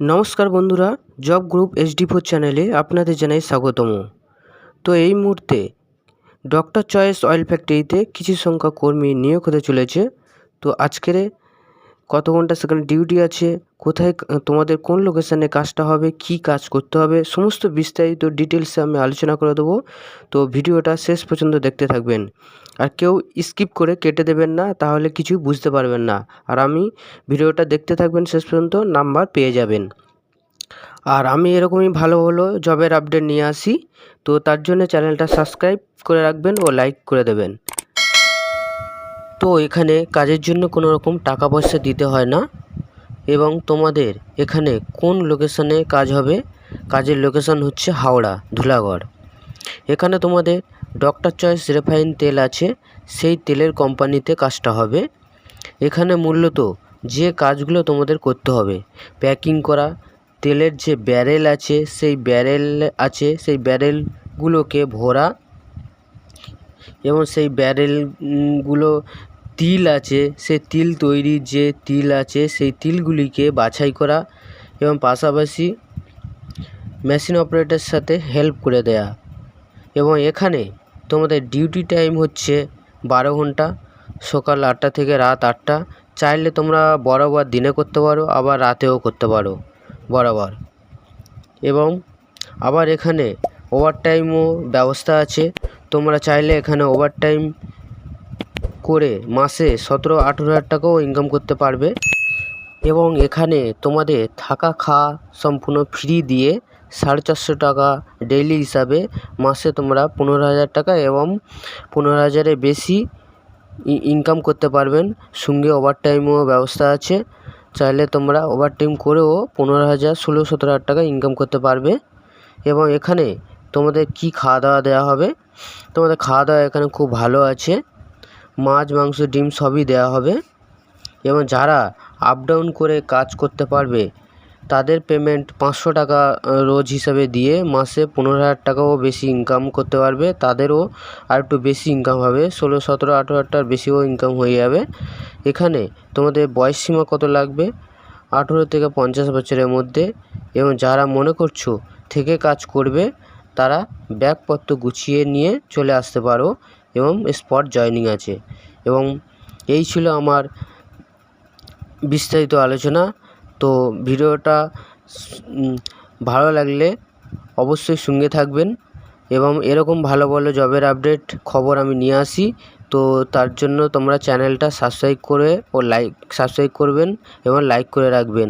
নমস্কার বন্ধুরা, job group HD4 চ্যানেলে আপনাদের জানাই স্বাগতম। তো এই মুহূর্তে ডক্টর চয়েস অয়েল ফ্যাক্টরিতে কিছু সংখ্যক কর্মী নিয়োগ হতে চলেছে। তো আজকের কত ঘন্টা সেখানে ডিউটি আছে, কোথায় তোমাদের কোন লোকেশানে কাজটা হবে, কি কাজ করতে হবে, সমস্ত বিস্তারিত ডিটেলসে আমি আলোচনা করে দেবো। তো ভিডিওটা শেষ পর্যন্ত দেখতে থাকবেন, আর কেউ স্কিপ করে কেটে দেবেন না, তাহলে কিছু বুঝতে পারবেন না। আর আমি ভিডিওটা দেখতে থাকবেন শেষ পর্যন্ত, নাম্বার পেয়ে যাবেন। আর আমি এরকমই ভালো ভালো জবের আপডেট নিয়ে আসি, তো তার জন্য চ্যানেলটা সাবস্ক্রাইব করে রাখবেন ও লাইক করে দেবেন। তো এখানে কাজের জন্য কোনো রকম টাকা পয়সা দিতে হয় না, এবং তোমাদের এখানে কোন লোকেশানে কাজ হবে, কাজের লোকেশান হচ্ছে হাওড়া ধুলাগড়। এখানে তোমাদের ডক্টর চয়েস রিফাইন তেল আছে, সেই তেলের কোম্পানিতে কাজটা হবে। এখানে মূলত যে কাজগুলো তোমাদের করতে হবে, প্যাকিং করা, তেলের যে ব্যারেল আছে সেই ব্যারেলগুলোকে ভরা, এবং সেই ব্যারেলগুলো তিল আছে, সেই তিল তৈরির যে তিল আছে সেই তিলগুলিকে বাছাই করা, এবং পাশাপাশি মেশিন অপারেটরের সাথে হেল্প করে দেয়া। এবং এখানে তোমাদের ডিউটি টাইম হচ্ছে 12 ঘন্টা, সকাল 8টা থেকে রাত 8টা। চাইলে তোমরা বরাবর দিনে করতে পারো, আবার রাতেও করতে পারো বরাবর। এবং আবার এখানে ওভারটাইমও ব্যবস্থা আছে, তোমরা চাইলে এখানে ওভারটাইম করে মাসে 17-18 হাজার টাকাও ইনকাম করতে পারবে। এবং এখানে তোমাদের থাকা খাওয়া সম্পূর্ণ ফ্রি দিয়ে 450 টাকা ডেইলি হিসাবে মাসে তোমরা 15,000 টাকা এবং 15,000-এর বেশি ইনকাম করতে পারবেন। সঙ্গে ওভারটাইমও ব্যবস্থা আছে, চাইলে তোমরা ওভারটাইম করেও 15,000, 16-17 হাজার টাকা ইনকাম করতে পারবে। এবং এখানে তোমাদের কি খাওয়া দাওয়া দেওয়া হবে, তোমাদের খাওয়া দাওয়া এখানে খুব ভালো আছে, মাছ মাংস ডিম সবই দেওয়া হবে। এবং যারা আপ ডাউন করে কাজ করতে পারবে তাদের পেমেন্ট 500 টাকা রোজ হিসাবে দিয়ে মাসে 15,000 টাকাও বেশি ইনকাম করতে পারবে, তাদেরও আর একটু বেশি ইনকাম হবে, 16, 17, 18 টাকার বেশিও ইনকাম হয়ে যাবে। এখানে তোমাদের বয়স সীমা কত লাগবে, 18 থেকে 50 বছরের মধ্যে। এবং যারা মনে করছো থেকে কাজ করবে তারা ব্যাগপত্র গুছিয়ে নিয়ে চলে আসতে পারো, এবং স্পট জয়েনিং আছে। এবং এই ছিল আমার বিস্তারিত আলোচনা। তো ভিডিওটা ভালো লাগলে অবশ্যই সঙ্গে থাকবেন, এবং এরকম ভালো ভালো জবের আপডেট খবর আমি নিয়ে আসি। তো তার জন্য তোমরা চ্যানেলটা সাবস্ক্রাইব করবেন এবং লাইক করে রাখবেন।